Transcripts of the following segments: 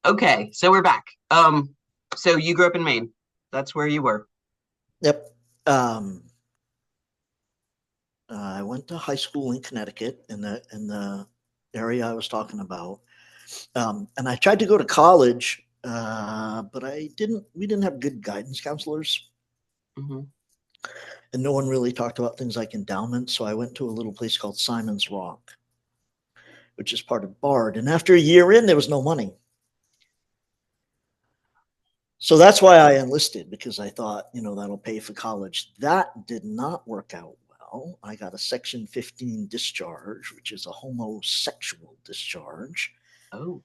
Okay, so we're back. So you grew up in Maine. That's where you were. Yep. Um, I went to high school in Connecticut in the area I was talking about, and I tried to go to college, but I didn't. We didn't have good guidance counselors, Hmm. and no one really talked about things like endowment. So I went to a little place called Simon's Rock, which is part of Bard. And after a year in, there was no money. So that's why I enlisted because I thought, that'll pay for college. That did not work out well. I got a Section 15 discharge, which is a homosexual discharge. Oh,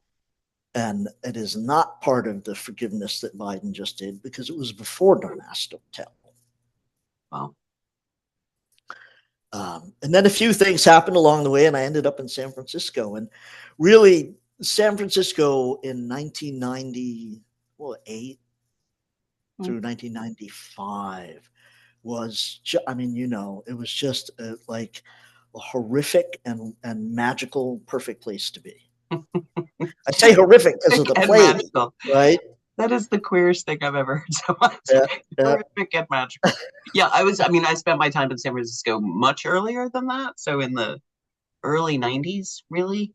And it is not part of the forgiveness that Biden just did because it was before Don't Ask, Don't Tell. well, And then a few things happened along the way, and I ended up in San Francisco. And really, San Francisco in 1998 mm, through 1995 was, it was just like a horrific and magical, perfect place to be. I say horrific because of horrific the and plague, magical. right? That is the queerest thing I've ever heard someone say. Yeah, yeah. Horrific and magical. Yeah, I spent my time in San Francisco much earlier than that. So in the early 90s, really.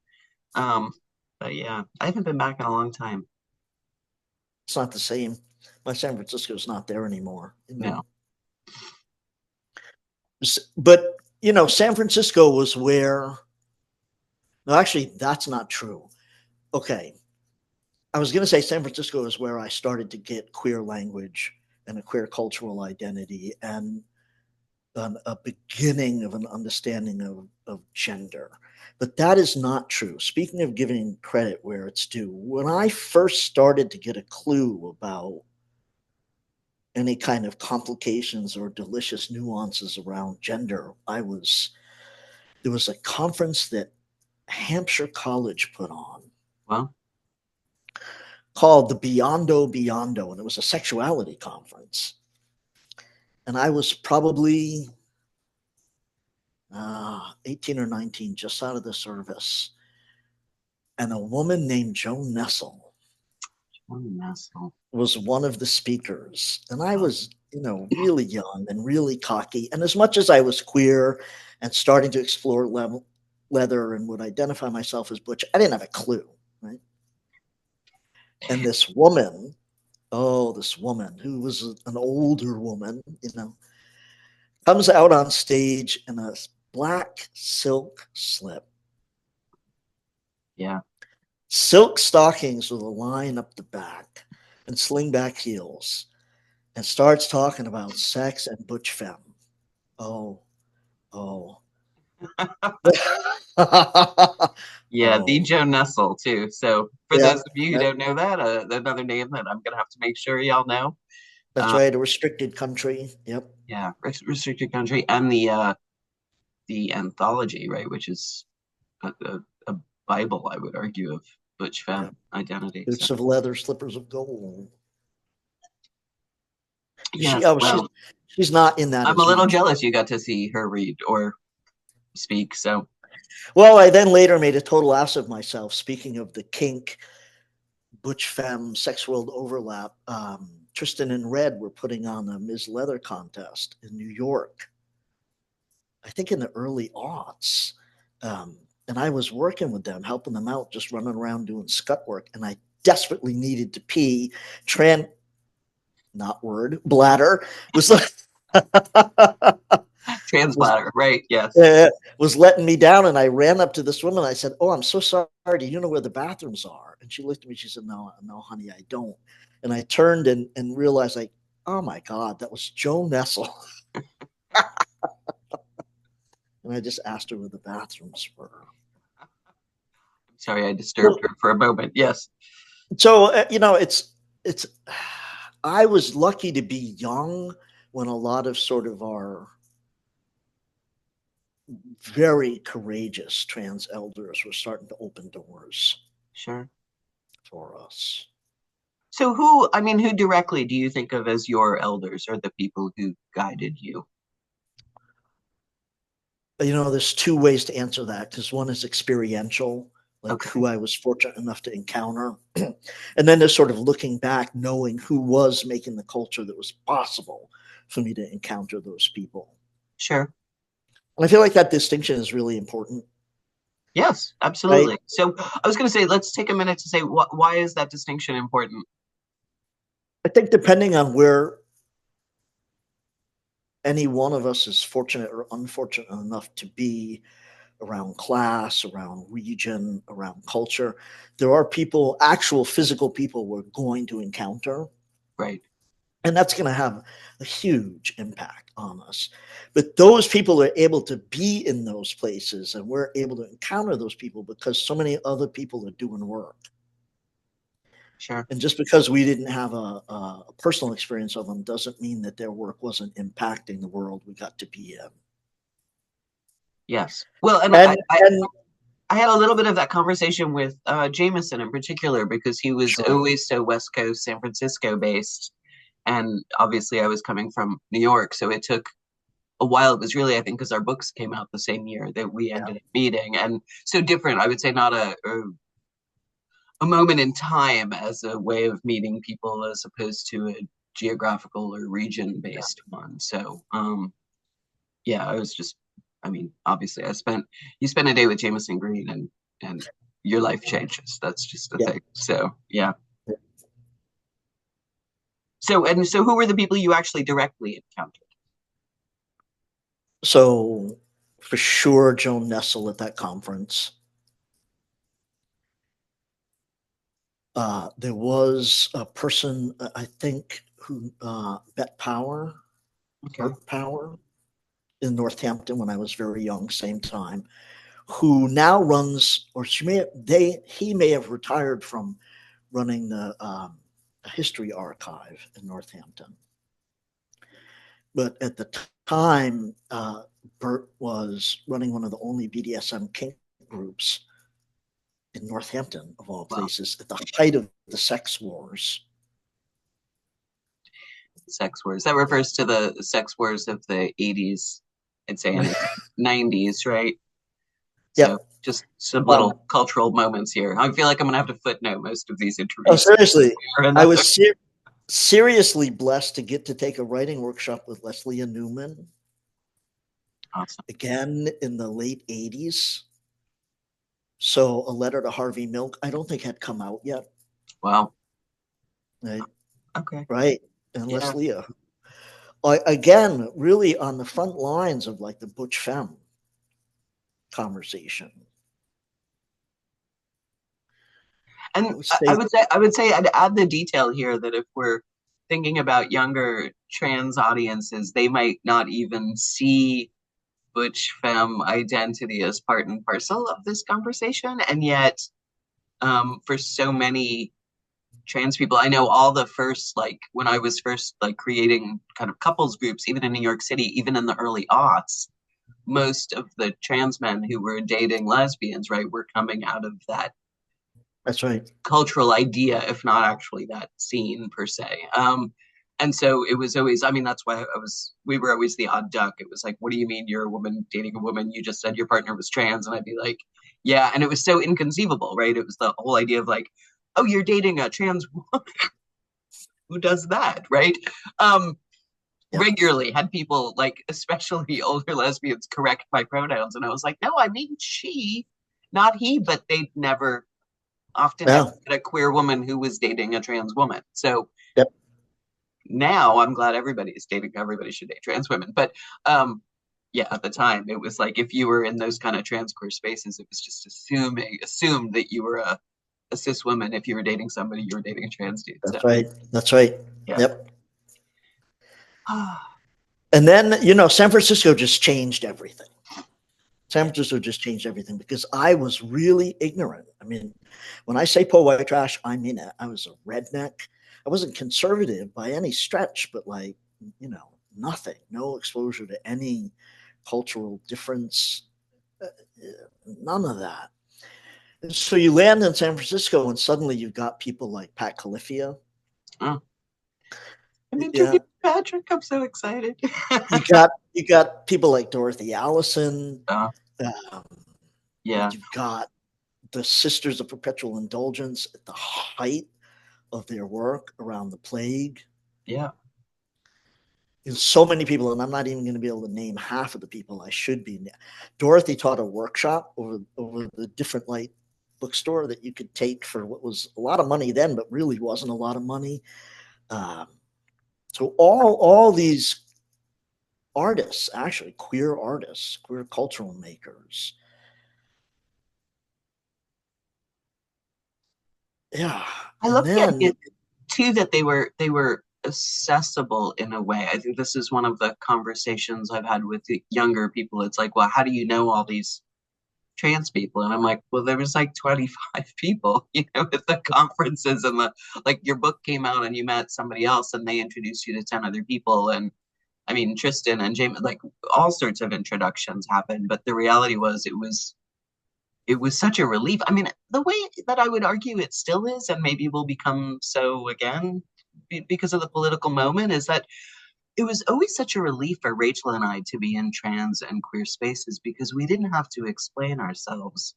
Um, but yeah, I haven't been back in a long time. It's not the same. My San Francisco's not there anymore. No. But San Francisco was where. No, actually, that's not true. Okay, I was going to say San Francisco is where I started to get queer language and a queer cultural identity and a beginning of an understanding of gender. But that is not true. Speaking of giving credit where it's due, when I first started to get a clue about any kind of complications or delicious nuances around gender, there was a conference that Hampshire College put on Well, called the Beyond, and it was a sexuality conference. And I was probably 18 or 19, just out of the service. And a woman named Joan Nessel oh, nestle. was one of the speakers. And I was, really young and really cocky. And as much as I was queer and starting to explore leather and would identify myself as butch, I didn't have a clue, right? And this woman who was an older woman, comes out on stage in a black silk slip, Yeah. silk stockings with a line up the back, and slingback heels, and starts talking about sex and butch femme. Oh, oh, Yeah, the oh, Joe Nestle too. So for yeah, those of you who yeah, don't know that, another name that I'm gonna have to make sure y'all know. that's Uh, right. A restricted country. Yep. yeah, restricted country and the anthology, right, which is a Bible, I would argue, of butch Yep. femme identity. So Boots of leather, slippers of gold. yeah, She's not in that I'm a as little much. jealous you got to see her read or speak. So Well, I then later made a total ass of myself. Speaking of the kink, butch femme, sex world overlap, Tristan and Red were putting on a Ms. Leather contest in New York, I think in the early aughts. And I was working with them, helping them out, just running around doing scut work. And I desperately needed to pee. Tran, not word, bladder was like, was translator, right? Yes. was letting me down. And I ran up to this woman. I said, "Oh, I'm so sorry. Do you know where the bathrooms are?" And she looked at me. She said, "No, no, honey, I don't." And I turned and realized, like, oh my God, that was Joe Nessel. And I just asked her where the bathrooms were. Sorry, I disturbed So, her for a moment. Yes. it's. I was lucky to be young when a lot of sort of our very courageous trans elders were starting to open doors Sure. for us. So who directly do you think of as your elders or the people who guided you? There's two ways to answer that because one is experiential like Okay. who I was fortunate enough to encounter. And then just sort of looking back, knowing who was making the culture that was possible for me to encounter those people. Sure. And I feel like that distinction is really important, Yes, right? absolutely. So I was going to say, let's take a minute to say why is that distinction important? I think depending on where any one of us is fortunate or unfortunate enough to be around class, around region, around culture, there are people, actual physical people we're going to encounter. Right. And that's going to have a huge impact on us. But those people are able to be in those places, and we're able to encounter those people because so many other people are doing work. Sure. And just because we didn't have a personal experience of them doesn't mean that their work wasn't impacting the world we got to be in. Yes. Well, and And I had a little bit of that conversation with Jameson in particular because he was sure, always so West Coast, San Francisco based. And obviously, I was coming from New York. So it took a while. It was really, I think, because our books came out the same year that we yeah, ended up meeting. And so different, I would say, not a moment in time as a way of meeting people as opposed to a geographical or region yeah, based one. So, yeah, I was just, I mean, obviously, you spend a day with Jameson Green and your life changes. That's just the yeah. thing. So, yeah. So who were the people you actually directly encountered? So for sure, Joan Nessel at that conference. There was a person, I think, who Bet Power, Okay. Art Power, in Northampton when I was very young, same time, who now runs, or he may have retired from running the history archive in Northampton. But at the time, Bert was running one of the only BDSM kink groups in Northampton, of all Well, places, at the height of the sex wars. sex wars. That refers to the sex wars of the 80s, I'd say, and 90s, right? So Yep. just some Um, little cultural moments here. I feel like I'm gonna have to footnote most of these oh, interviews seriously, or I another. was seriously blessed to get to take a writing workshop with Leslie Newman Awesome. again in the late 80s. So, A Letter to Harvey Milk, I don't think had come out yet. Well, Right. okay. Right. And Yeah. Leslie, again, really on the front lines of like the Butch Femme conversation. And I would say, I would say I'd add the detail here that if we're thinking about younger trans audiences, they might not even see butch femme identity as part and parcel of this conversation. And yet, for so many trans people, I know all the first, like when I was first like creating kind of couples groups, even in New York City, even in the early aughts, most of the trans men who were dating lesbians, right, were coming out of that that's right. cultural idea, if not actually that scene per se. And so it was always, I mean, that's why we were always the odd duck. It was like, what do you mean you're a woman dating a woman? You just said your partner was trans. And I'd be like, yeah. And it was so inconceivable, right? It was the whole idea of like, oh, you're dating a trans woman. Who does that, right? Um, Yeah. Regularly had people like, especially older lesbians, correct my pronouns. And I was like, no, I mean she, not he, but they'd never often never Yeah. met a queer woman who was dating a trans woman. So Yep. now I'm glad everybody is dating. Everybody should date trans women. But yeah, at the time it was like if you were in those kind of trans queer spaces, it was just assumed that you were a cis woman. If you were dating somebody, you were dating a trans dude. So That's right. That's right. yeah. Yep. And then, you know, San Francisco just changed everything. San Francisco just changed everything because I was really ignorant. I mean, when I say poor white trash, I mean it. I was a redneck. I wasn't conservative by any stretch, but like, you know, nothing, no exposure to any cultural difference, uh, none of that. And so you land in San Francisco and suddenly you've got people like Pat Califia. Oh, I'm Yeah. interviewing Patrick. I'm so excited. You got people like Dorothy Allison. uh, Um, yeah. you've got the Sisters of Perpetual Indulgence at the height of their work around the plague. Yeah. There's so many people, and I'm not even going to be able to name half of the people I should be. Dorothy taught a workshop over the different light bookstore that you could take for what was a lot of money then, but really wasn't a lot of money. Um, so all these artists, actually queer artists, queer cultural makers, yeah. I And love the then idea too that they were accessible in a way. I think this is one of the conversations I've had with the younger people. It's like, well, how do you know all these trans people? And I'm like, well, there was like 25 people, at the conferences and the like your book came out and you met somebody else and they introduced you to 10 other people. And I mean, Tristan and James, like all sorts of introductions happened. But the reality was it was such a relief. I mean, the way that I would argue it still is, and maybe will become so again because of the political moment, is that it was always such a relief for Rachel and I to be in trans and queer spaces because we didn't have to explain ourselves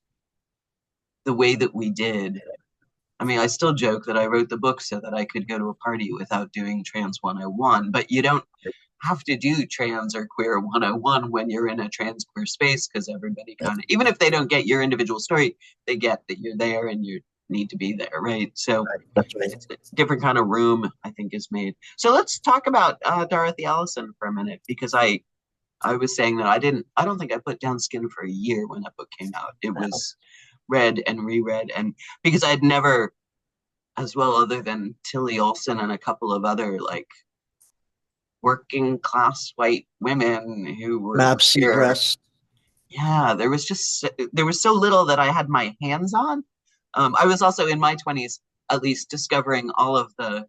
the way that we did. I mean, I still joke that I wrote the book so that I could go to a party without doing trans 101, but you don't have to do trans or queer 101 when you're in a trans queer space because everybody kind of, even if they don't get your individual story, they get that you're there and you need to be there, right? So that's right. it's a different kind of room, I think, is made. So let's talk about Dorothy Allison for a minute because I was saying that I don't think I put down skin for a year when that book came out. It was read and reread, and because I'd never, as well, other than Tilly Olsen and a couple of other like working class white women who were Mab here. Seagrass. Yeah, there was so little that I had my hands on. I was also in my 20s, at least, discovering all of the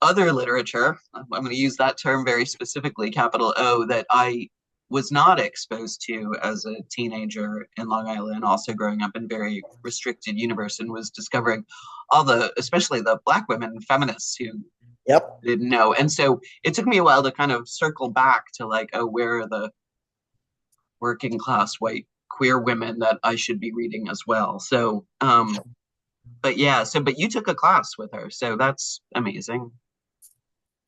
other literature. I'm going to use that term very specifically, capital O, that I was not exposed to as a teenager in Long Island, also growing up in very restricted universe, and was discovering especially the Black women feminists who Yep. didn't know. And so it took me a while to kind of circle back to like, oh, where are the working class white queer women that I should be reading as well? So, but yeah, but you took a class with her, so that's amazing.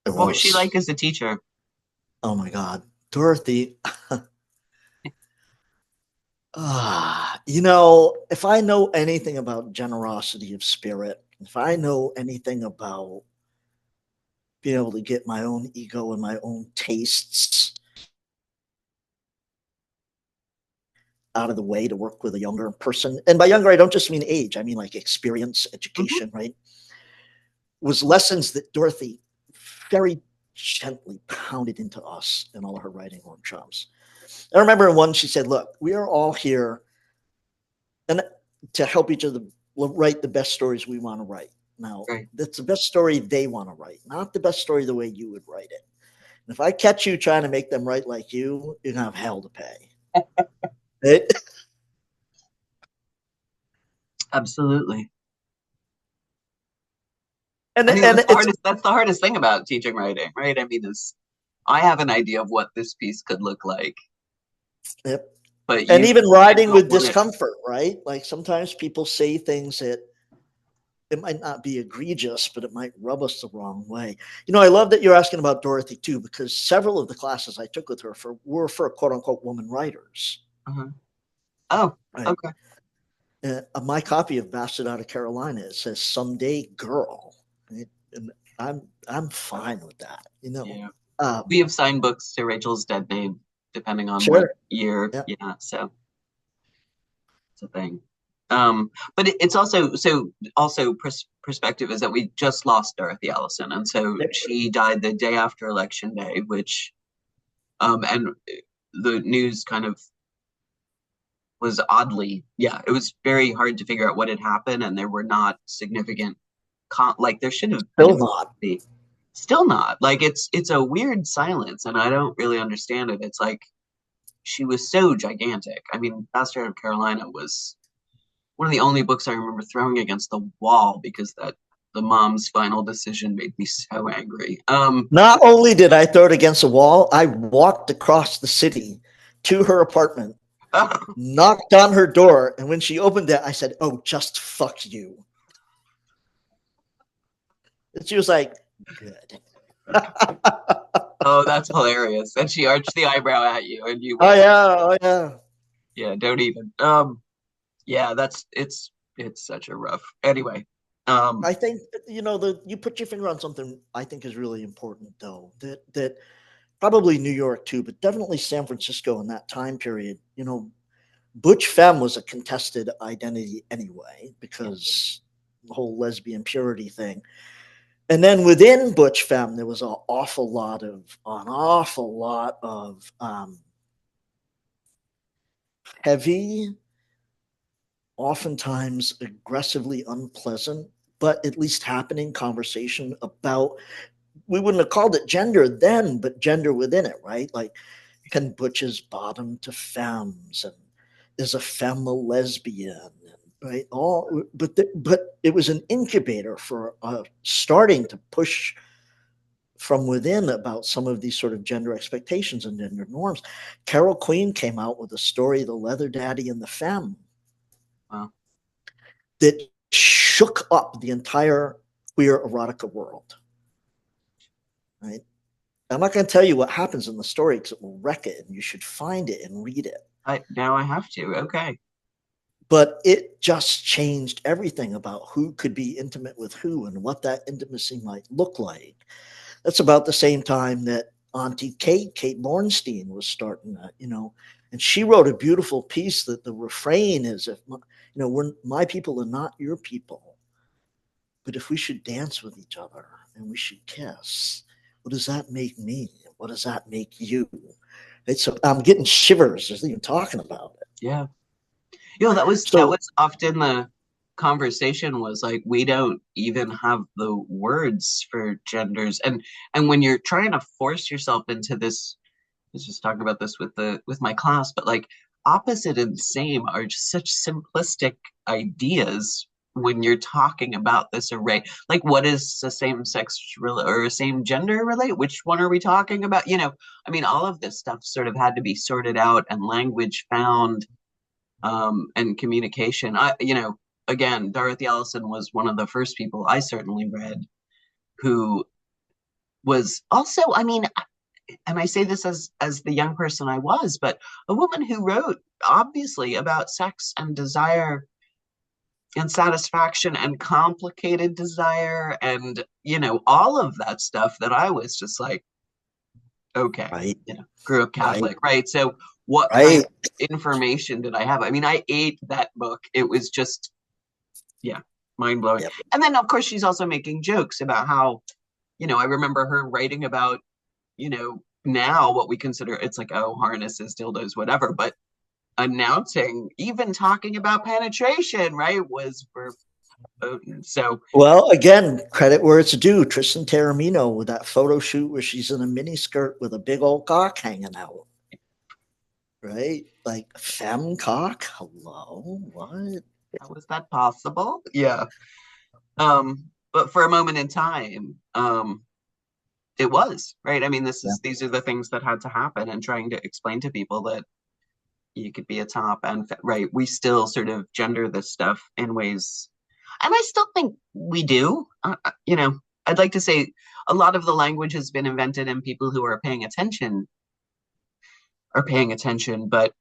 It What was she was. like as a teacher? Oh my God. Dorothy. If I know anything about generosity of spirit, if I know anything about being able to get my own ego and my own tastes out of the way to work with a younger person, and by younger, I don't just mean age, I mean like experience, Mm-hmm. education, right? Was lessons that Dorothy very gently pounded into us in all of her writing workshops. I remember in one, she said, look, we are all here and to help each other write the best stories we want to write. Now, Right. that's the best story they want to write, not the best story the way you would write it. And if I catch you trying to make them write like you're gonna have hell to pay. It, Absolutely. and I think and it's that's the hardest thing about teaching writing, right? I mean, is I have an idea of what this piece could look like, yep. but And even you riding don't with want it. discomfort, right? Like sometimes people say things that it might not be egregious, but it might rub us the wrong way. I love that you're asking about Dorothy too, because several of the classes I took with her were for quote unquote woman writers. Uh-huh. Oh, Right. okay. My copy of Bastard Out of Carolina, it says "Someday Girl," right? And I'm fine with that. Yeah. Um, We have signed books to Rachel's dead name, depending on what sure. year. Yeah. Yeah, so it's a thing. But it's also perspective is that we just lost Dorothy Allison, and so she died the day after Election Day, which and the news kind of was oddly, yeah, it was very hard to figure out what had happened, and there were not significant like there should have been Still not. still not like it's a weird silence, and I don't really understand it. It's like she was so gigantic. I mean, Bastard of Carolina was one of the only books I remember throwing against the wall because that the mom's final decision made me so angry. Not only did I throw it against a wall, I walked across the city to her apartment knocked on her door, and when she opened it, I said, "Oh, just fuck you." And she was like, "Good." Oh, that's hilarious. And she arched the eyebrow at you, and you Oh went, yeah, oh yeah. yeah, don't even. Yeah, it's such a rough. Anyway, I think the you put your finger on something I think is really important though. That probably New York too, but definitely San Francisco in that time period. Butch Femme was a contested identity anyway yeah, because the whole lesbian purity thing. And then within Butch Femme, there was an awful lot of heavy, oftentimes aggressively unpleasant, but at least happening conversation about, we wouldn't have called it gender then, but gender within it, right? Like, can butches bottom to femmes, and is a femme a lesbian, right? All, but it was an incubator for starting to push from within about some of these sort of gender expectations and gender norms. Carol Queen came out with a story, The Leather Daddy and the Femme, well, that shook up the entire queer erotica world, right? I'm not going to tell you what happens in the story because it will wreck it, and you should find it and read it. I now I have to. Okay. But it just changed everything about who could be intimate with who and what that intimacy might look like. That's about the same time that Auntie Kate Bornstein, was starting that, and she wrote a beautiful piece that the refrain is, if we're my people are not your people, but if we should dance with each other and we should kiss, what does that make me? What does that make you? So I'm getting shivers just even talking about it. Yeah. That So was often the conversation was like we don't even have the words for genders and when you're trying to force yourself into this. I was just talking about this with my class, but like opposite and same are just such simplistic ideas when you're talking about this array. Like, what is a or a same gender relate? Which one are we talking about? I mean, all of this stuff sort of had to be sorted out and language found, and communication. Again, Dorothy Allison was one of the first people I certainly read who was also, I mean, and I say this as the young person I was, but a woman who wrote obviously about sex and desire and satisfaction and complicated desire and all of that stuff that I was just like, okay, right, grew up right, Catholic, right? So what kind right. of information did I have? I mean, I ate that book. It was just, yeah, mind blowing. Yep. And then of course she's also making jokes about how, I remember her writing about, now what we consider, it's like, oh, harnesses, dildos, whatever, but announcing, even talking about penetration, right, was for potent. So Well, again, credit where it's due. Tristan Taormino with that photo shoot where she's in a mini skirt with a big old cock hanging out, right? Like femme cock. Hello, what? how was that possible? Yeah. But for a moment in time, it was, right. I mean, Yeah. these are the things that had to happen, and trying to explain to people that you could be a top and right. We still sort of gender this stuff in ways, and I still think we do. I'd like to say a lot of the language has been invented, and people who are paying attention. But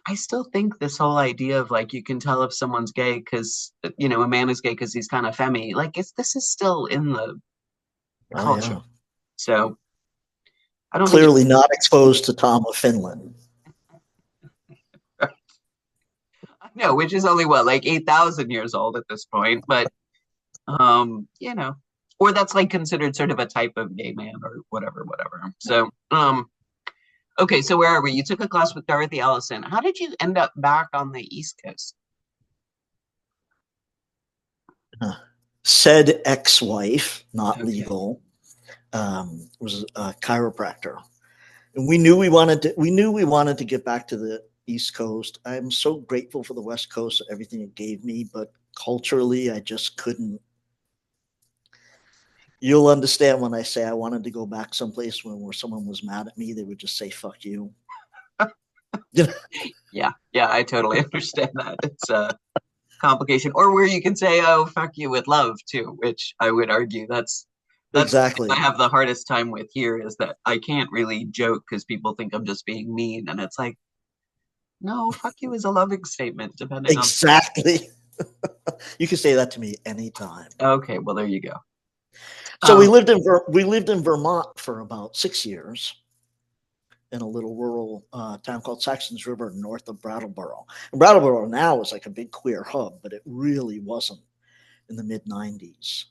I still think this whole idea of like you can tell if someone's gay because a man is gay because he's kind of femmy. Like this is still in the Oh culture. yeah. So I don't think Clearly not exposed to Tom of Finland. no, which is only what, like 8,000 years old at this point. But or that's like considered sort of a type of gay man or whatever, whatever. So okay, so where are we? You took a class with Dorothy Allison. How did you end up back on the East Coast? Said ex-wife, not Okay. legal, was a chiropractor, and we knew we wanted to get back to the East Coast. I'm so grateful for the West Coast, everything it gave me, but culturally, I just couldn't. You'll understand when I say I wanted to go back someplace where someone was mad at me, they would just say "fuck you." You know? Yeah, yeah, I totally understand that. It's a complication. Or where you can say, "Oh, fuck you" with love too, which I would argue that's the thing I Exactly. have the hardest time with here is that I can't really joke because people think I'm just being mean, and it's like, no, "fuck you" is a loving statement, depending on. Exactly. You can say that to me anytime. Okay, well, there you go. So Um, we lived in Vermont for about 6 years in a little rural town called Saxons River, north of Brattleboro. And Brattleboro now is like a big queer hub, but it really wasn't in the mid '90s.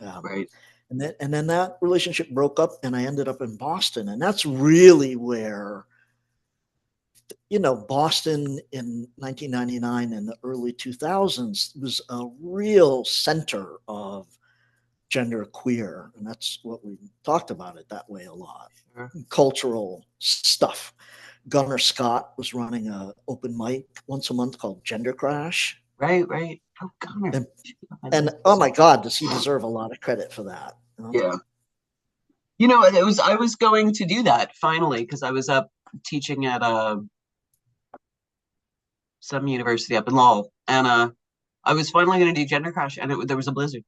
Um, right. and then that relationship broke up, and I ended up in Boston, and that's really where Boston in 1999 and the early 2000s was a real center of gender queer, and that's what we talked about it that way a lot. Sure. Cultural stuff. Gunnar Scott was running a open mic once a month called Gender Crash, Right, right. Oh, Connor. and I and list oh this. my God, does he deserve a lot of credit for that? Yeah. It was I was going to do that finally because I was up teaching at some university up in Lowell, and I was finally going to do Gender Crash, and there was a blizzard,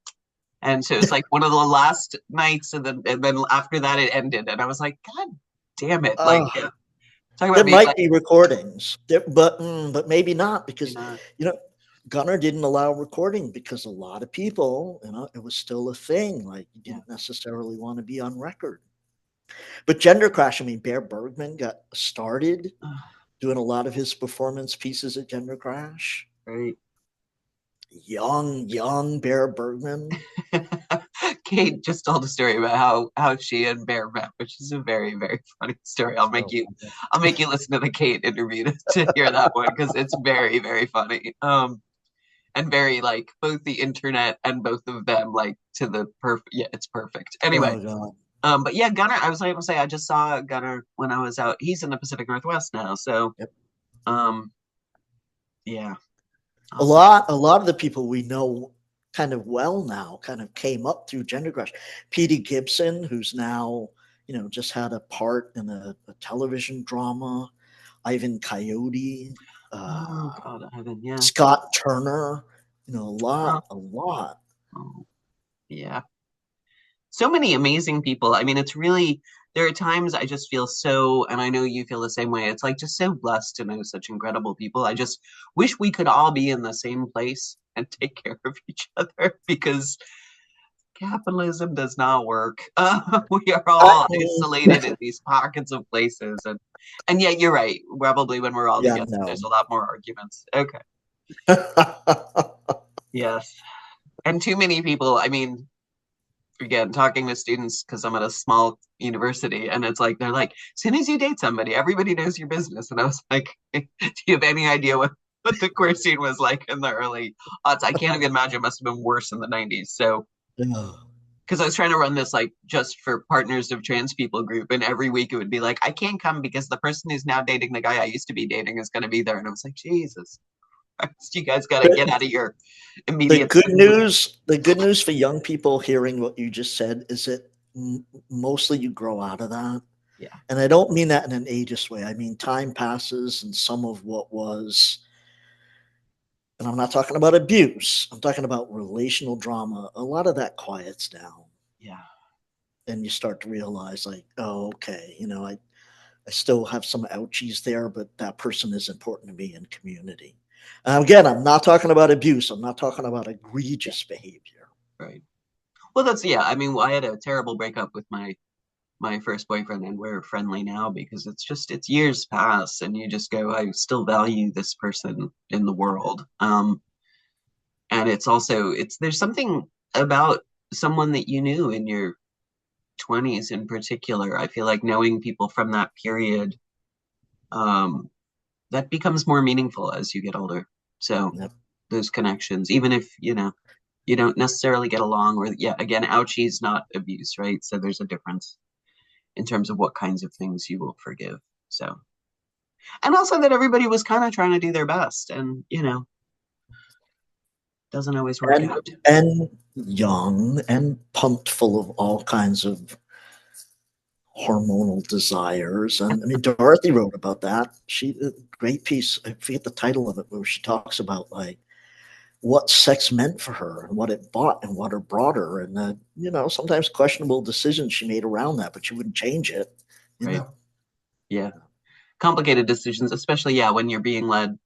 and so it was like one of the last nights, and then after that it ended, and I was like, God damn it! Like, Uh, yeah, talk about there being might like, be recordings, but maybe not maybe because not. you know Gunnar didn't allow recording because a lot of people, it was still a thing. Like you Yeah. didn't necessarily want to be on record. But Gender Crash, I mean, Bear Bergman got started doing a lot of his performance pieces at Gender Crash. Right. Young Bear Bergman. Kate just told a story about how she and Bear met, which is a very very funny story. Oh, I'll make you listen to the Kate interview to hear that one because it's very very funny. And very like both the internet and both of them like to the perfect. Yeah, it's perfect. Anyway, oh God. but yeah, Gunner. I was able to say I just saw Gunner when I was out. He's in the Pacific Northwest now, so Yep. um, yeah, A I'll say lot, a lot of the people we know kind of well now kind of came up through Gender Crash. Petey Gibson, who's now, just had a part in a television drama. Ivan Coyote, oh God, Ivan, yeah. Scott Turner, a Oh, lot, a lot. oh, yeah. So many amazing people. I mean, it's really, there are times I just feel so, and I know you feel the same way. It's like just so blessed to know such incredible people. I just wish we could all be in the same place and take care of each other because capitalism does not work. We are I, all isolated in these pockets of places, and yet you're right. Probably when we're all yeah, together, no. there's a lot more arguments. Okay, yes, and too many people. I mean, again, talking to students because I'm at a small university, and it's like they're like, as soon as you date somebody, everybody knows your business, and I was like, do you have any idea what the queer scene was like in the early odds? I can't even imagine. It must have been worse in the '90s. So Yeah. because I was trying to run this like just for partners of trans people group, and every week it would be like, I can't come because the person who's now dating the guy I used to be dating is going to be there, and I was like, Jesus Christ, you guys got to get The, out of your the immediate. good news, the good news for young people hearing what you just said is that mostly you grow out of that. Yeah. And I don't mean that in an ageist way. I mean time passes, and some of what was, and I'm not talking about abuse. I'm talking about relational drama. A lot of that quiets down, Yeah. and you start to realize, like, oh, okay, I still have some ouchies there, but that person is important to me in community. Again, I'm not talking about abuse. I'm not talking about Yeah. egregious behavior. Right. Well, that's yeah. I mean, I had a terrible breakup with my first boyfriend, and we're friendly now because it's years pass, and you just go, I still value this person in the world. And it's also it's there's something about someone that you knew in your 20s in particular. I feel like knowing people from that period, um, that becomes more meaningful as you get older. So Yep. those connections, even if you don't necessarily get along, or yeah, again, ouchie's not abuse, right? So there's a difference in terms of what kinds of things you will forgive. So, and also that everybody was kind of trying to do their best, and doesn't always work and out. and young and pumped full of all kinds of hormonal desires. And I mean, Dorothy wrote about that. She a great piece. I forget the title of it, where she talks about like what sex meant for her and what it bought and what it brought her, and sometimes questionable decisions she made around that, but she wouldn't change it. You Right. know, Yeah. Complicated decisions, especially, yeah, when you're being led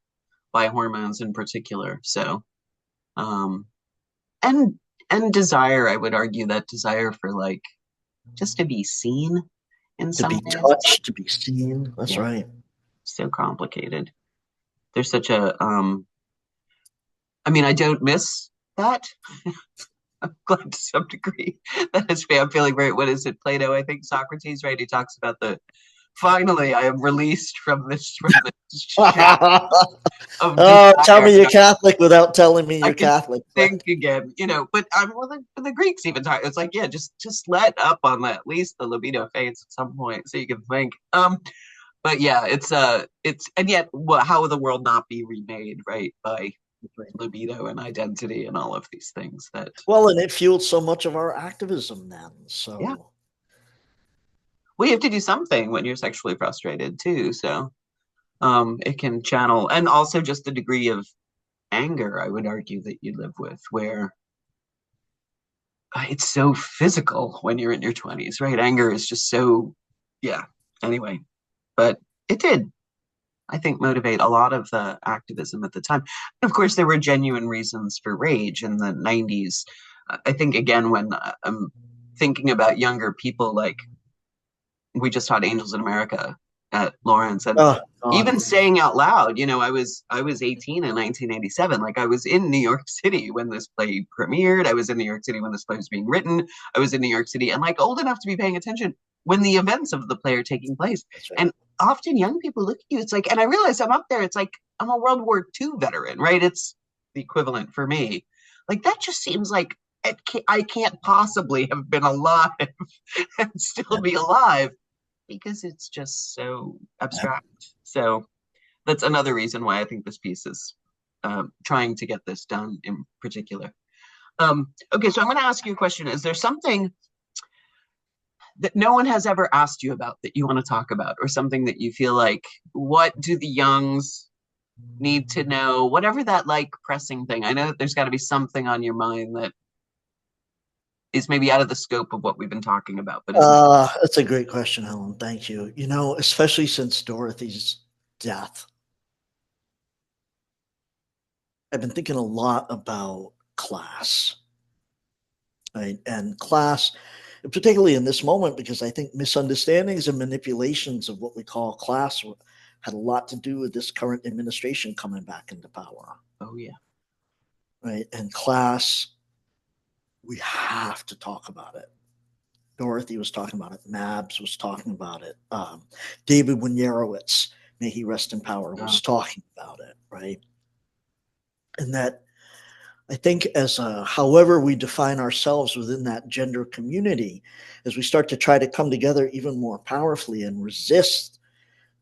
by hormones in particular. So, um, and and desire, I would argue that desire for like just to be seen in to some be ways. It's touched, to be seen. That's yeah, right. so complicated. There's such a I mean, I don't miss that. I'm glad to some degree. That is, I'm feeling very, what is it, Plato, I think, Socrates, right? He talks about the finally I am released from this shadow of Oh, tell desire. me you're Catholic without telling me I you're can Catholic. think again, but well, the Greeks even talk. It's like, yeah, just let up on that. At least the libido fades at some point, so you can think. But yeah, it's and yet, how will the world not be remade, right, by libido and identity and all of these things that, Well, and it fueled so much of our activism then. yeah, So, we have to do something when you're sexually frustrated too. So, it can channel, and also just the degree of anger, I would argue, that you live with, where it's so physical when you're in your 20s, right? Anger is just so, yeah. Anyway, but it did, I think, motivate a lot of the activism at the time. And of course, there were genuine reasons for rage in the 90s. I think, again, when I'm thinking about younger people, like we just taught Angels in America at Lawrence, and oh God, even saying out loud, I was 18 in 1987. Like I was in New York City when this play premiered. I was in New York City when this play was being written. I was in New York City and like old enough to be paying attention when the events of the play are taking place. that's right. And often young people look at you. It's like, and I realize I'm up there. It's like I'm a World War II veteran, right? It's the equivalent for me. Like that just seems like I can't possibly have been alive and still be alive because it's just so abstract. So that's another reason why I think this piece is trying to get this done in particular. Okay, so I'm going to ask you a question. Is there something that no one has ever asked you about that you want to talk about, or something that you feel like, what do the youngs need to know? Whatever that like pressing thing. I know that there's got to be something on your mind that is maybe out of the scope of what we've been talking about, but isn't. That's a great question, Helen. Thank you. Especially since Dorothy's death, I've been thinking a lot about class, right? And class, particularly in this moment, because I think misunderstandings and manipulations of what we call class had a lot to do with this current administration coming back into power, Oh yeah, right? And class, we have to talk about it. Dorothy was talking about it. Mabs was talking about it. David Winiarowitz, may he rest in power, was talking about it, right? And that I think however we define ourselves within that gender community, as we start to try to come together even more powerfully and resist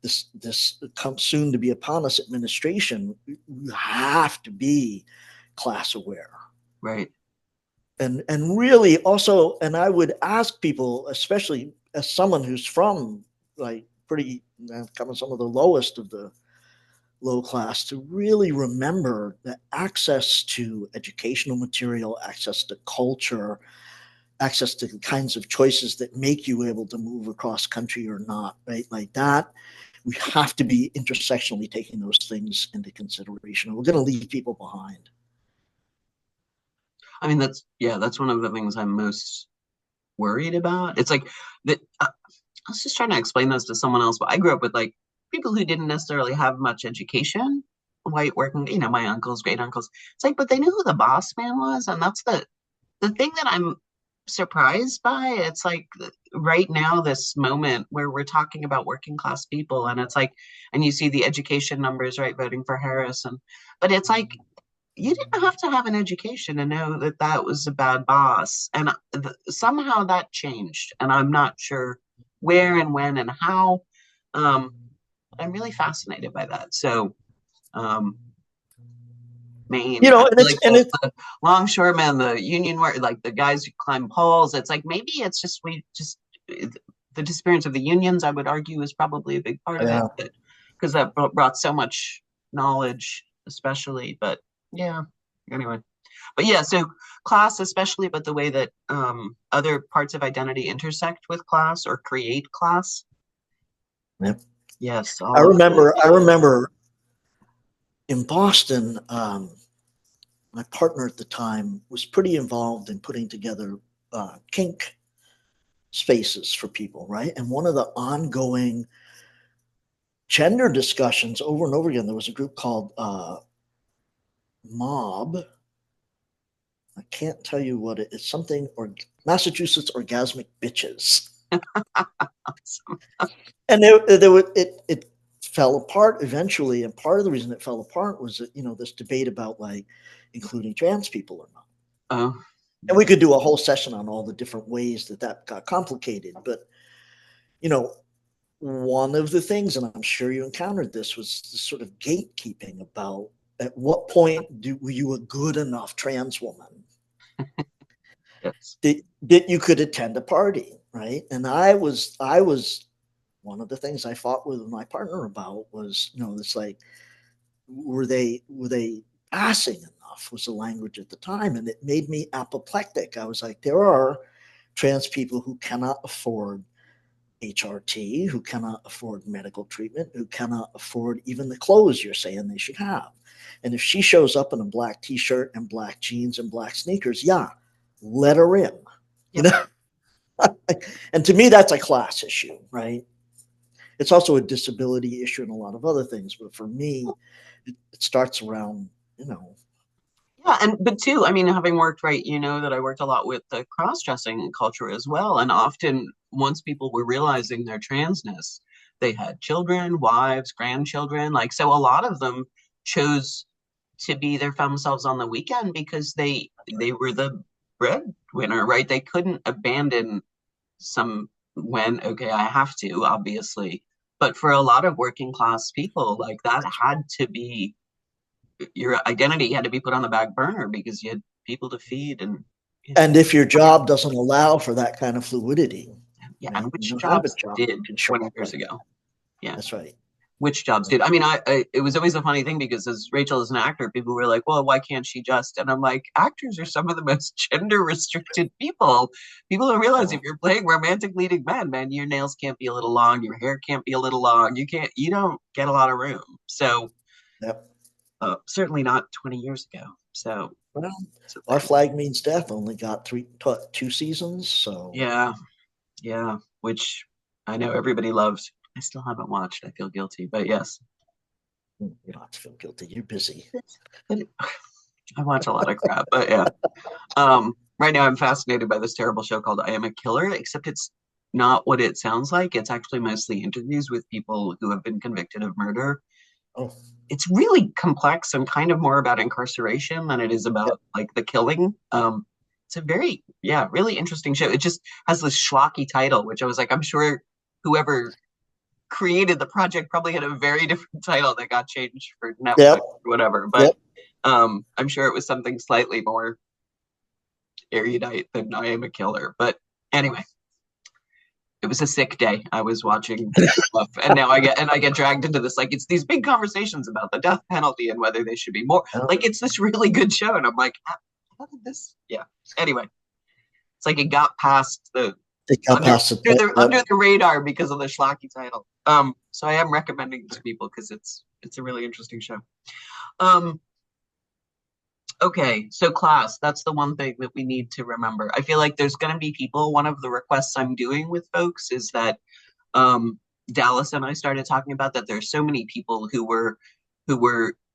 this come soon to be upon us administration, we have to be class aware. right. And really also, and I would ask people, especially as someone who's from like pretty kind of some of the lowest of the low class, to really remember that access to educational material, access to culture, access to the kinds of choices that make you able to move across country or not, right? Like that, we have to be intersectionally taking those things into consideration. We're going to leave people behind. I mean, that's one of the things I'm most worried about. It's like that. I was just trying to explain this to someone else, but I grew up with like people who didn't necessarily have much education, white working, my uncles, great uncles. It's like, but they knew who the boss man was, and that's the thing that I'm surprised by. It's like right now, this moment where we're talking about working class people, and it's like, and you see the education numbers, right, voting for Harris, but it's like you didn't have to have an education to know that that was a bad boss. And somehow that changed. And I'm not sure where and when and how. Um, I'm really fascinated by that. So, um, Maine, I And feel it's like and it's the longshoremen, the union work, like the guys who climb poles, it's like maybe it's just we just the disappearance of the unions, I would argue, is probably a big part of it, Yeah. but because that brought so much knowledge, especially. But yeah, anyway. But yeah, so class, especially, but the way that other parts of identity intersect with class or create class. Yeah. Yes, I all of it. remember. I remember in Boston. My partner at the time was pretty involved in putting together kink spaces for people, right? And one of the ongoing gender discussions over and over again, there was a group called Mob. I can't tell you what it is. Something or Massachusetts Orgasmic Bitches, and it fell apart eventually. And part of the reason it fell apart was that this debate about like including trans people or not. Oh, And we could do a whole session on all the different ways that got complicated. But you know, one of the things, and I'm sure you encountered this, was the sort of gatekeeping about at what point were you a good enough trans woman yes. that you could attend a party, right? And I was one of the things I fought with my partner about was, it's like, were they passing enough was the language at the time, and it made me apoplectic. I was like, there are trans people who cannot afford HRT, who cannot afford medical treatment, who cannot afford even the clothes you're saying they should have. And if she shows up in a black t-shirt and black jeans and black sneakers, yeah, let her in. You Yep. know, and to me, that's a class issue, right? It's also a disability issue and a lot of other things. But for me, it starts around, you know, Yeah, and but too, I mean, having worked, right, you know that I worked a lot with the cross-dressing culture as well. And often once people were realizing their transness, they had children, wives, grandchildren. Like, so a lot of them chose to be their femme selves on the weekend because they were the breadwinner, right? They couldn't abandon some when, okay, I have to, obviously. But for a lot of working class people, like that had to be your identity had to be put on the back burner because you had people to feed and yeah, and if your job doesn't allow for that kind of fluidity, yeah, and right? You which don't have a jobs job did that can show 20 up years like ago? that. Yeah, That's right. which jobs did? I mean, it was always a funny thing because as Rachel is an actor, people were like, "Well, why can't she just?" And I'm like, actors are some of the most gender restricted people. People don't realize Yeah. if you're playing romantic leading men, man, your nails can't be a little long, your hair can't be a little long, you don't get a lot of room. So Yep. certainly not 20 years ago. So Well, it's a Our thing. Flag Means Death only got two seasons, so Yeah, yeah, which I know everybody loved. I still haven't watched. I feel guilty, but yes. you don't have to feel guilty. You're busy. But I watch a lot of crap, but yeah. Right now I'm fascinated by this terrible show called I Am a Killer, except it's not what it sounds like. It's actually mostly interviews with people who have been convicted of murder. Oh, It's really complex and kind of more about incarceration than it is yep, about like the killing. It's a very, yeah, really interesting show. It just has this schlocky title, which I was like, I'm sure whoever created the project probably had a very different title that got changed for yep, Netflix or whatever. But yep. I'm sure it was something slightly more erudite than I Am a Killer. But anyway, it was a sick day. I was watching stuff, and now I get dragged into this. Like it's these big conversations about the death penalty and whether they should be more. Yeah. Like it's this really good show, and I'm like, how did this? Yeah. Anyway, it's like it got past the It got under past the point. under the radar because of the schlocky title. So I am recommending it to people because it's a really interesting show. Um, okay, so class, that's the one thing that we need to remember. I feel like there's going to be people, one of the requests I'm doing with folks is that um Dallas and I started talking about that there's so many people who were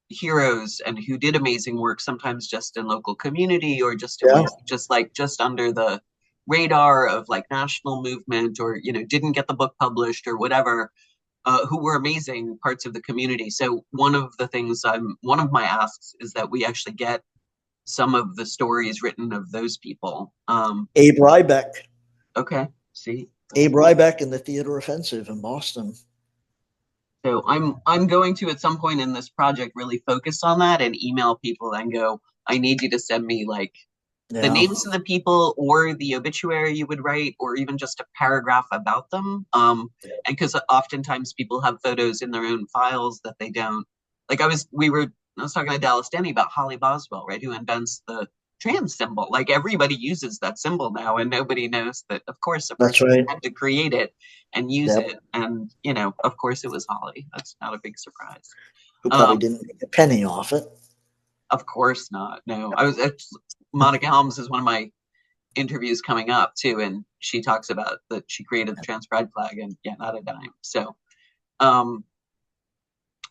heroes and who did amazing work sometimes just in local community or just in Yeah, ways just like just under the radar of like national movement or didn't get the book published or whatever who were amazing parts of the community. So one of my asks is that we actually get some of the stories written of those people. Abe Rybeck, Okay, see, that's Abe cool. Rybeck in the Theater Offensive in Boston. So I'm going to at some point in this project really focus on that and email people and go, I need you to send me like the Yeah, names of the people or the obituary you would write, or even just a paragraph about them. And because oftentimes people have photos in their own files that they don't. Like I was talking to Dallas Denny about Holly Boswell, right, who invents the trans symbol. Like everybody uses that symbol now, and nobody knows that, of course, a that's person right. had to create it and use Yep. it. And, of course, it was Holly. That's not a big surprise. Who Um, probably didn't make a penny off it. of course not. No, Monica Helms is one of my interviews coming up too, and she talks about that she created the trans pride flag, and yeah, not a dime. So, um,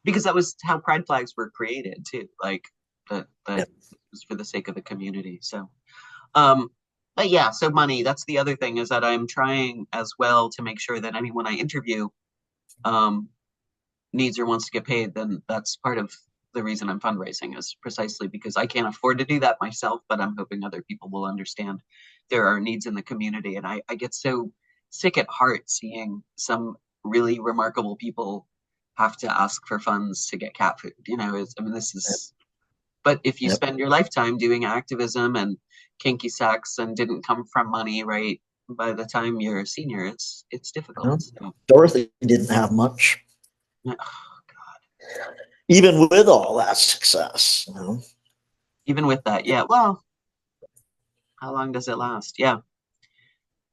because that was how pride flags were created too, like that Yep. was for the sake of the community. So, um, but yeah, so money. That's the other thing is that I'm trying as well to make sure that anyone I interview, um, needs or wants to get paid, then that's part of the reason I'm fundraising is precisely because I can't afford to do that myself, but I'm hoping other people will understand there are needs in the community. And I get so sick at heart seeing some really remarkable people have to ask for funds to get cat food. I mean, this Yep. is, but if you Yep. spend your lifetime doing activism and kinky sex and didn't come from money, right? By the time you're a senior, it's difficult. You So, Dorothy didn't have much, oh, even with all that success. even with that, yeah. Well, how long does it last? Yeah.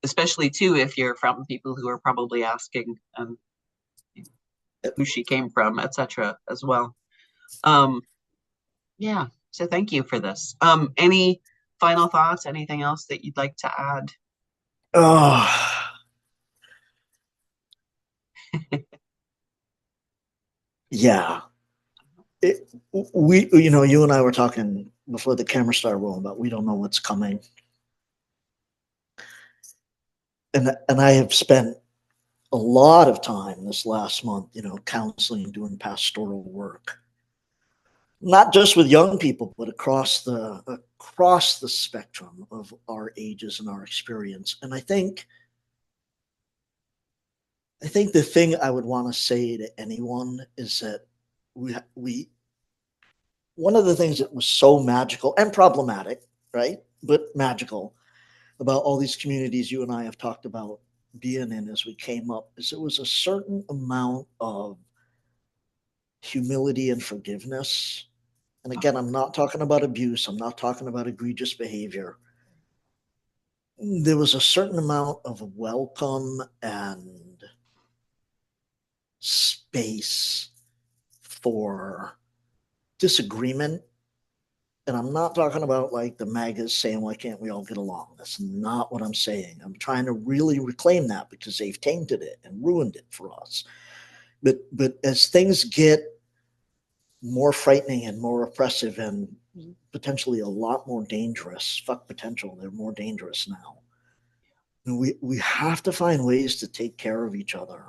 Especially too if you're from people who are probably asking who she came from, etc. as well. Um, yeah. So thank you for this. Any final thoughts? Anything else that you'd like to add? Oh, yeah. You and I were talking before the camera started rolling about we don't know what's coming, and I have spent a lot of time this last month, counseling, doing pastoral work, not just with young people, but across the spectrum of our ages and our experience. And I think the thing I would want to say to anyone is that we one of the things that was so magical and problematic, right? But magical about all these communities you and I have talked about being in as we came up is there was a certain amount of humility and forgiveness. And again, I'm not talking about abuse, I'm not talking about egregious behavior. There was a certain amount of welcome and space for disagreement. And I'm not talking about like the MAGAs saying, why can't we all get along? That's not what I'm saying. I'm trying to really reclaim that because they've tainted it and ruined it for us. But as things get more frightening and more oppressive and potentially a lot more dangerous, fuck potential, they're more dangerous now. And we have to find ways to take care of each other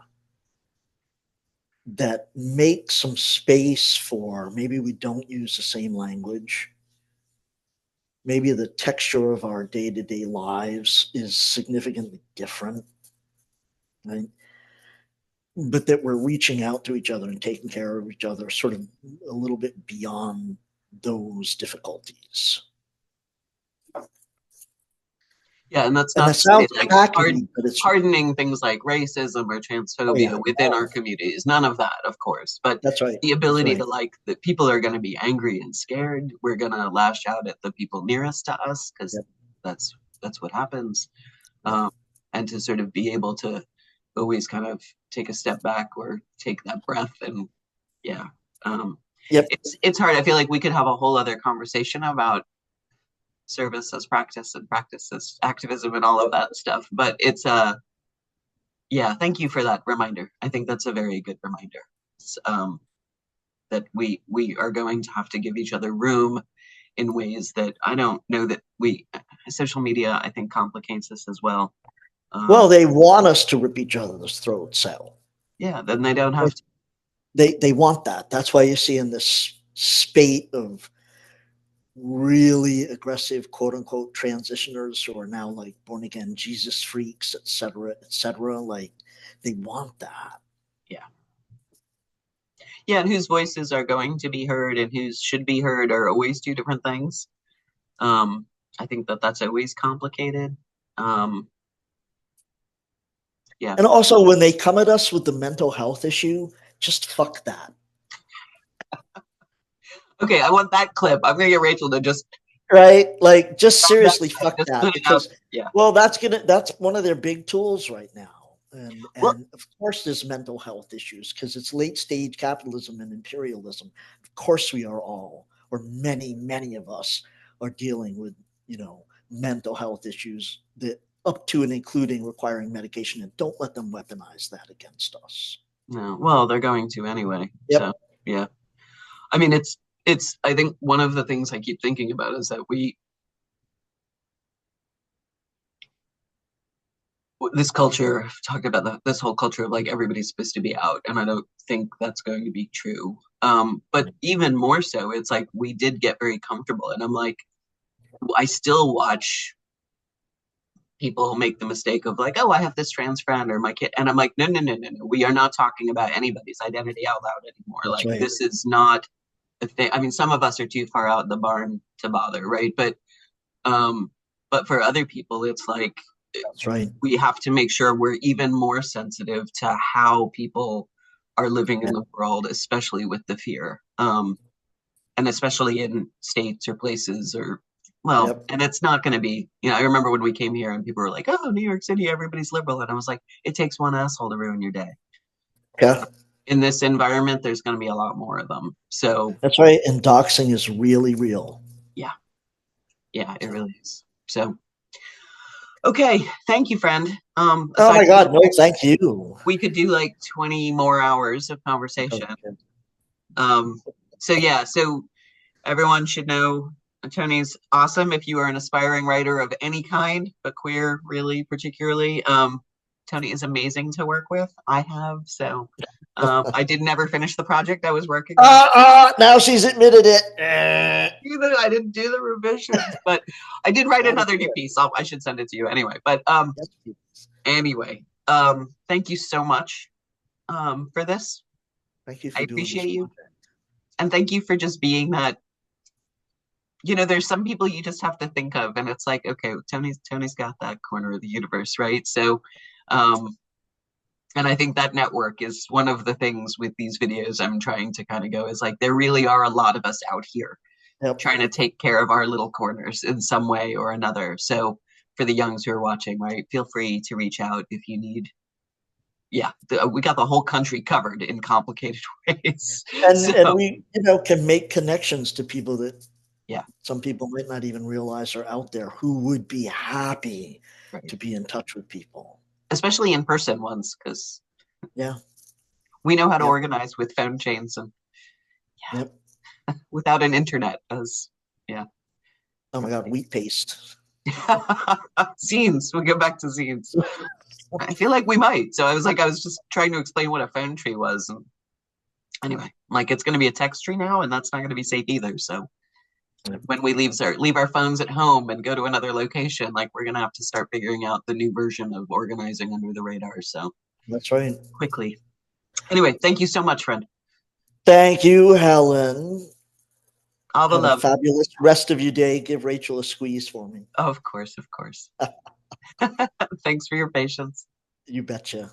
that make some space for maybe we don't use the same language. Maybe the texture of our day to day lives is significantly different, right? But that we're reaching out to each other and taking care of each other sort of a little bit beyond those difficulties. Yeah, and that's And not that to say sounds like tacky, but it's, hardening things like racism or oh, transphobia yeah, within our communities. None of that, of course. But that's right. the That's ability right. to like that people are going to be angry and scared. We're going to lash out at the people nearest to us because Yep. that's that's what happens. Yep. Um, and to sort of be able to always kind of take a step back or take that breath and yeah. Um, Yep. it's hard. I feel like we could have a whole other conversation about service as practice and practice as activism and all of that stuff. But it's yeah, thank you for that reminder. I think that's a very good reminder. That we are going to have to give each other room in ways that I don't know that we social media I think complicates this as well. Well, Um, they want us to rip each other's throats out. yeah, then they don't have to. They want that. That's why you're seeing this spate of really aggressive quote unquote transitioners who are now like born again Jesus freaks, etc., etc. Like they want that. Yeah, yeah, and whose voices are going to be heard and whose should be heard are always two different things. Um, I think that that's always complicated. Um, yeah. And also, when they come at us with the mental health issue, just fuck that. Okay, I want that clip. I'm gonna get Rachel to just Right? Like, just seriously fuck just that put it out. because, Yeah. well, that's one of their big tools right now. And Well, of course there's mental health issues because it's late stage capitalism and imperialism. Of course we are all, or many of us are dealing with, mental health issues that up to and including requiring medication, and don't let them weaponize that against us. no. Well, they're going to anyway. So Yep. yeah. I mean, it's. I think one of the things I keep thinking about is that we this culture talk about this whole culture of like everybody's supposed to be out, and I don't think that's going to be true. But even more so, it's like we did get very comfortable, and I'm like, I still watch people make the mistake of like, oh, I have this trans friend or my kid, and I'm like, no, no, no, no, no. We are not talking about anybody's identity out loud anymore. That's Like right. this is not a thing. I mean, some of us are too far out in the barn to bother, right? Um, but for other people, it's like That's right. we have to make sure we're even more sensitive to how people are living in Yeah. the world, especially with the fear. And especially in states or places or well, Yep. and it's not going to be, I remember when we came here and people were like, oh, New York City, everybody's liberal. And I was like, it takes one asshole to ruin your day. Yeah. In this environment, there's going to be a lot more of them. So, That's right. And doxing is really real. yeah, yeah, it So, really is. So, okay. Thank you, friend. oh Aside my from that, God, no, thank you. we could do like 20 more hours of Oh, conversation. okay. Um, so, yeah, so everyone should know Tony's awesome if you are an aspiring writer of any kind, but queer really particularly. Tony is amazing to work with. I have so I did never finish the project I was working on. Now she's admitted it. Either I didn't do the revisions, but I did write Gotta another do new it. piece. I should send it to you anyway. But Yes, please. anyway, thank you so much for this. Thank you I for doing this appreciate you, project. and thank you for just being that. There's some people you just have to think of, and it's like, okay, Tony's got that corner of the universe, right? So, um, and I think that network is one of the things with these videos I'm trying to kind of go is like there really are a lot of us out here Yep. trying to take care of our little corners in some way or another. So for the youngs who are watching, right, feel free to reach out if you need. Yeah, we got the whole country covered in complicated ways. And So we, can make connections to people that yeah, some people might not even realize are out there who would be happy right. to be in touch with people. Especially in person ones, because Yeah. we know how to Yep. organize with phone chains and Yep. without an internet as yeah. Oh my God, wheat paste. Zines. We go back to zines. I feel like we might. So I was just trying to explain what a phone tree was. And anyway, like it's going to be a text tree now, and that's not going to be safe either. So Yep. when we leave our phones at home and go to another location, like we're going to have to start figuring out the new version of organizing under the radar. So That's right. quickly. Anyway, thank you so much, friend. Thank you, Helen. All the Have a love. fabulous rest of your day. Give Rachel a squeeze for me. Oh, of course, of course. Thanks for your patience. You betcha.